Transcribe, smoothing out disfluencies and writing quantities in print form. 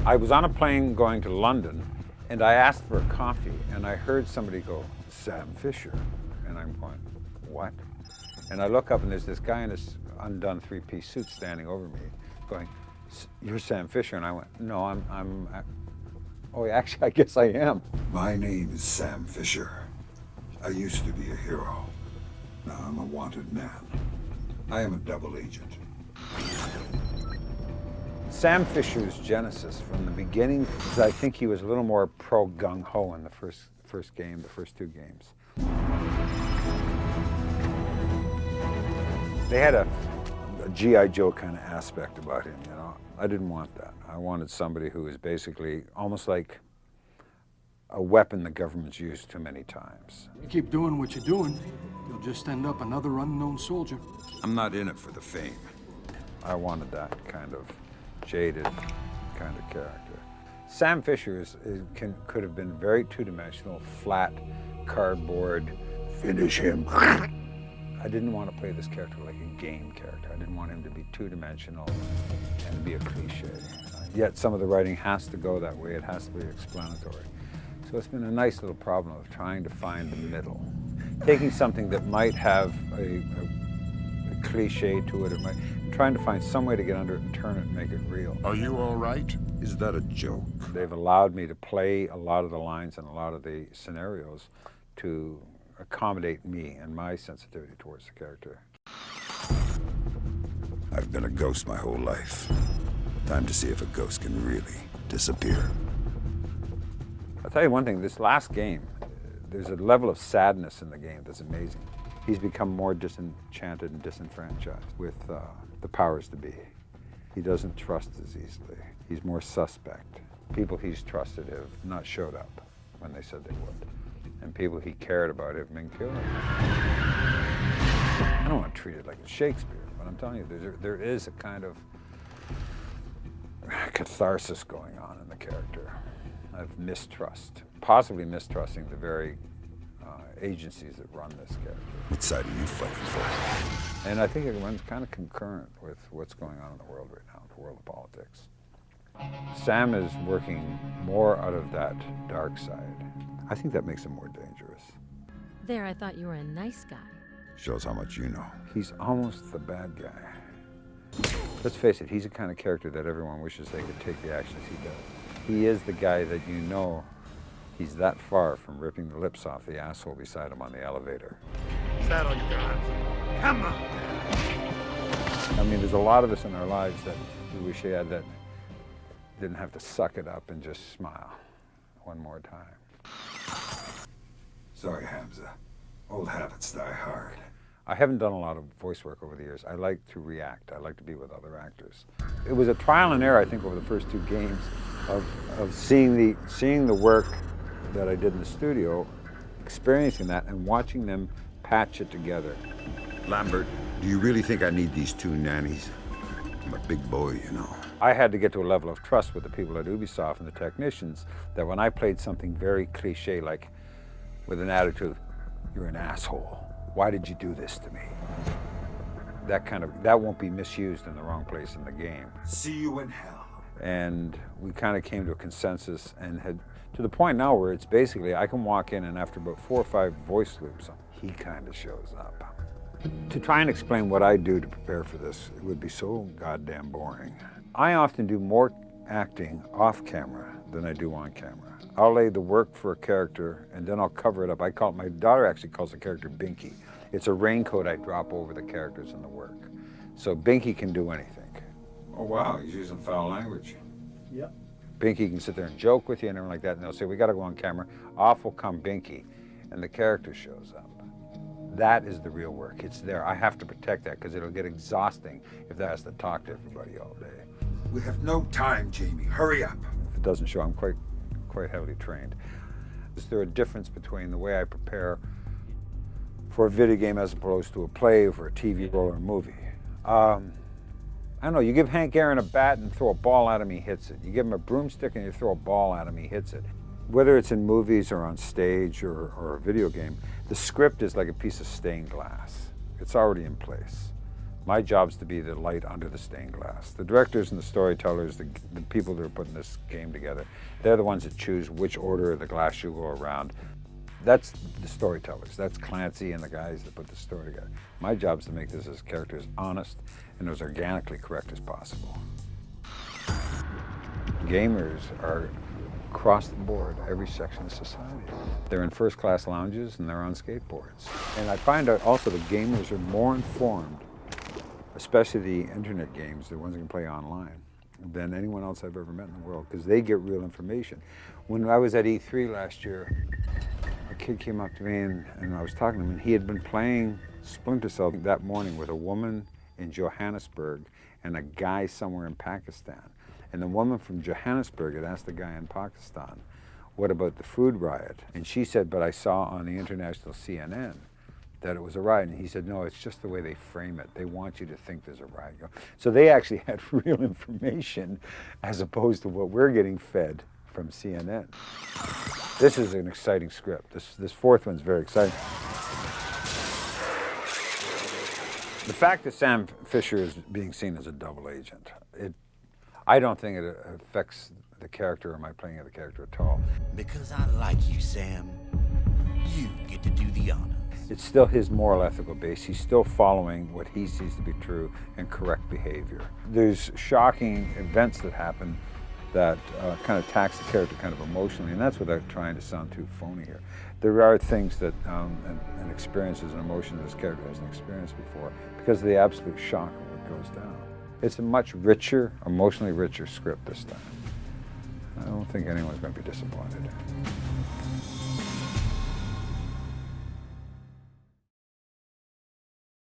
I was on a plane going to London, and I asked for a coffee, and I heard somebody go, Sam Fisher. And I'm going, what? And I look up, and there's this guy in this undone three-piece suit standing over me, going, you're Sam Fisher. And I went, no, oh, actually, I guess I am. My name is Sam Fisher. I used to be a hero. Now I'm a wanted man. I am a double agent. Sam Fisher's genesis from the beginning is I think he was a little more pro-gung-ho in the first game, the first two games. They had a G.I. Joe kind of aspect about him, you know. I didn't want that. I wanted somebody who was basically almost like a weapon the government's used too many times. You keep doing what you're doing, you'll just end up another unknown soldier. I'm not in it for the fame. I wanted that kind of jaded kind of character. Sam Fisher could have been very two-dimensional, flat, cardboard. Finish him. I didn't want to play this character like a game character. I didn't want him to be two-dimensional and be a cliche. Yet some of the writing has to go that way. It has to be explanatory. So it's been a nice little problem of trying to find the middle. Taking something that might have a cliche to it, trying to find some way to get under it and turn it and make it real. Are you all right? Is that a joke? They've allowed me to play a lot of the lines and a lot of the scenarios to accommodate me and my sensitivity towards the character. I've been a ghost my whole life. Time to see if a ghost can really disappear. I'll tell you one thing, this last game, there's a level of sadness in the game that's amazing. He's become more disenchanted and disenfranchised with the powers to be. He doesn't trust as easily. He's more suspect. People he's trusted have not showed up when they said they would. And people he cared about have been killed. I don't want to treat it like it's Shakespeare, but I'm telling you, there is a kind of catharsis going on in the character of mistrust, possibly mistrusting the very agencies that run this character. What side are you fighting for? And I think it runs kind of concurrent with what's going on in the world right now, the world of politics. Sam is working more out of that dark side. I think that makes him more dangerous. There, I thought you were a nice guy. Shows how much you know. He's almost the bad guy. Let's face it, he's the kind of character that everyone wishes they could take the actions he does. He is the guy that you know he's that far from ripping the lips off the asshole beside him on the elevator. Is that all you got? Come on! I mean, there's a lot of us in our lives that we wish we had that didn't have to suck it up and just smile one more time. Sorry, Hamza. Old habits die hard. I haven't done a lot of voice work over the years. I like to react. I like to be with other actors. It was a trial and error, I think, over the first two games of seeing the work that I did in the studio, experiencing that, and watching them patch it together. Lambert, do you really think I need these two nannies? I'm a big boy, you know. I had to get to a level of trust with the people at Ubisoft and the technicians that when I played something very cliche, like with an attitude, you're an asshole. Why did you do this to me? That won't be misused in the wrong place in the game. See you in hell. And we kind of came to a consensus and had, to the point now where it's basically, I can walk in and after about 4 or 5 voice loops, he kind of shows up. To try and explain what I do to prepare for this, it would be so goddamn boring. I often do more acting off camera than I do on camera. I'll lay the work for a character and then I'll cover it up. My daughter actually calls the character Binky. It's a raincoat I drop over the characters in the work. So Binky can do anything. Oh, wow, he's using foul language. Yep. Binky can sit there and joke with you and everything like that, and they'll say, we gotta go on camera. Off will come Binky, and the character shows up. That is the real work. It's there. I have to protect that because it'll get exhausting if that has to talk to everybody all day. We have no time, Jamie. Hurry up. If it doesn't show, I'm quite heavily trained. Is there a difference between the way I prepare for a video game as opposed to a play or for a TV role or a movie? I don't know, you give Hank Aaron a bat and throw a ball at him, he hits it. You give him a broomstick and you throw a ball at him, he hits it. Whether it's in movies or on stage or a video game, the script is like a piece of stained glass. It's already in place. My job's to be the light under the stained glass. The directors and the storytellers, the people that are putting this game together, they're the ones that choose which order of the glass should go around. That's the storytellers. That's Clancy and the guys that put the story together. My job is to make this as character as honest and as organically correct as possible. Gamers are across the board, every section of society. They're in first-class lounges and they're on skateboards. And I find out also that gamers are more informed, especially the internet games, the ones that can play online, than anyone else I've ever met in the world, because they get real information. When I was at E3 last year, a kid came up to me and I was talking to him, and he had been playing Splinter Cell that morning with a woman in Johannesburg and a guy somewhere in Pakistan. And the woman from Johannesburg had asked the guy in Pakistan, what about the food riot? And she said, but I saw on the international CNN that it was a riot. And he said, no, it's just the way they frame it. They want you to think there's a riot. So they actually had real information as opposed to what we're getting fed from CNN. This is an exciting script. This fourth one's very exciting. The fact that Sam Fisher is being seen as a double agent, I don't think it affects the character or my playing of the character at all. Because I like you, Sam, you get to do the honors. It's still his moral ethical base. He's still following what he sees to be true and correct behavior. There's shocking events that happen that kind of tax the character kind of emotionally, and that's without trying to sound too phony here. There are things that and experiences and emotions this character hasn't experienced before because of the absolute shock of what goes down. It's a much richer, emotionally richer script this time. I don't think anyone's going to be disappointed.